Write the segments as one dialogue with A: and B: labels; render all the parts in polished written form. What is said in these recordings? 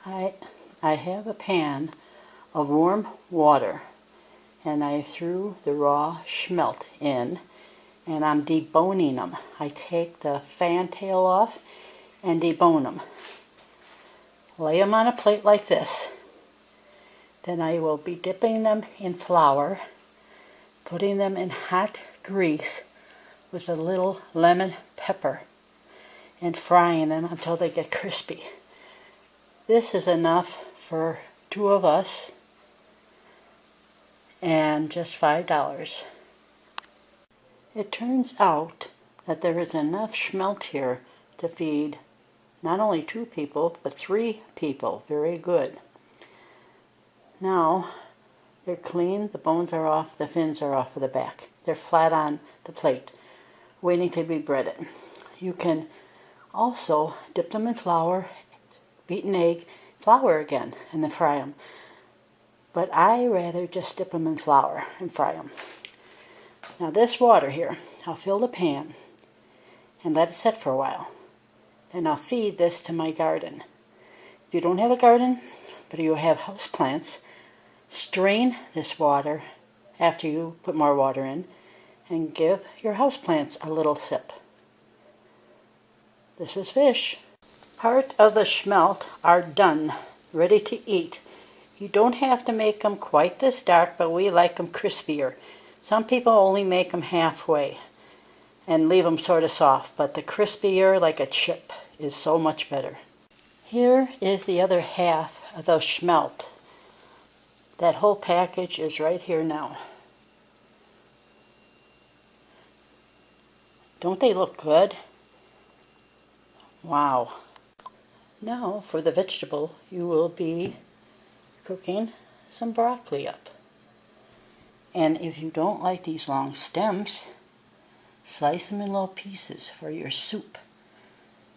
A: I have a pan of warm water, and I threw the raw smelt in, and I'm deboning them. I take the fan tail off and debone them. Lay them on a plate like this. Then I will be dipping them in flour, putting them in hot grease with a little lemon pepper, and frying them until they get crispy. This is enough for 2 of us and just $5. It turns out that there is enough smelt here to feed not only 2 people, but 3 people. Very good. Now, they're clean, the bones are off, the fins are off of the back. They're flat on the plate, waiting to be breaded. You can also dip them in flour, beaten egg, flour again, and then fry them. But I rather just dip them in flour and fry them. Now this water here, I'll fill the pan and let it set for a while. Then I'll feed this to my garden. If you don't have a garden, but you have house plants, strain this water after you put more water in and give your house plants a little sip. This is fish. Part of the smelt are done, ready to eat. You don't have to make them quite this dark, but we like them crispier. Some people only make them halfway and leave them sort of soft, but the crispier, like a chip, is so much better. Here is the other half of the smelt. That whole package is right here now. Don't they look good? Wow. Now for the vegetable, you will be cooking some broccoli up. And if you don't like these long stems, slice them in little pieces for your soup.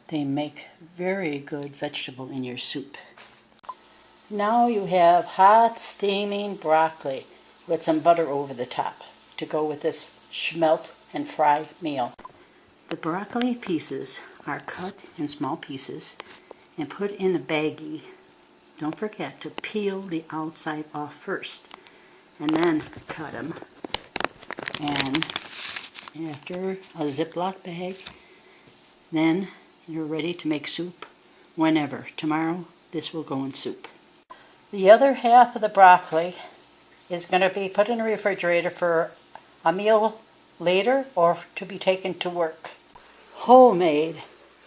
A: They make very good vegetable in your soup. Now you have hot steaming broccoli with some butter over the top to go with this smelt and fry meal. The broccoli pieces are cut in small pieces and put in a baggie. Don't forget to peel the outside off first and then cut them. And after a Ziploc bag, then you're ready to make soup whenever. Tomorrow this will go in soup. The other half of the broccoli is going to be put in the refrigerator for a meal later or to be taken to work. Homemade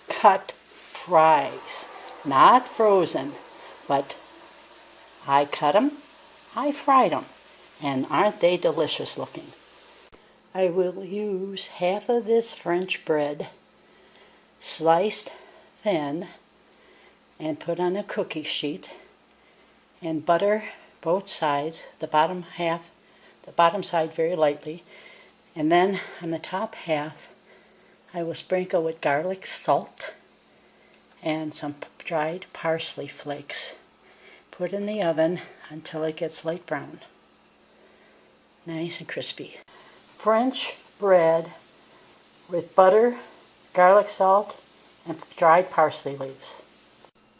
A: cut fries, not frozen, but I cut them, I fried them, and aren't they delicious looking? I will use half of this French bread, sliced thin, and put on a cookie sheet, and butter both sides, the bottom side very lightly, and then on the top half I will sprinkle with garlic salt and some dried parsley flakes. Put in the oven until it gets light brown. Nice and crispy. French bread with butter, garlic salt, and dried parsley leaves.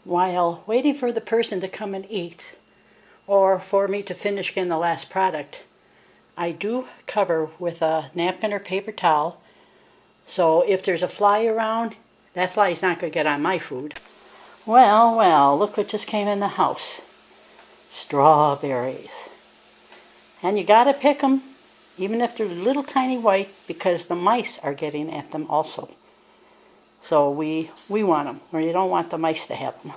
A: While waiting for the person to come and eat, or for me to finish getting the last product, I do cover with a napkin or paper towel, so if there's a fly around, that fly is not going to get on my food. Well, well, look what just came in the house. Strawberries. And you got to pick them, even if they're little tiny white, because the mice are getting at them also. So we want them, or you don't want the mice to have them.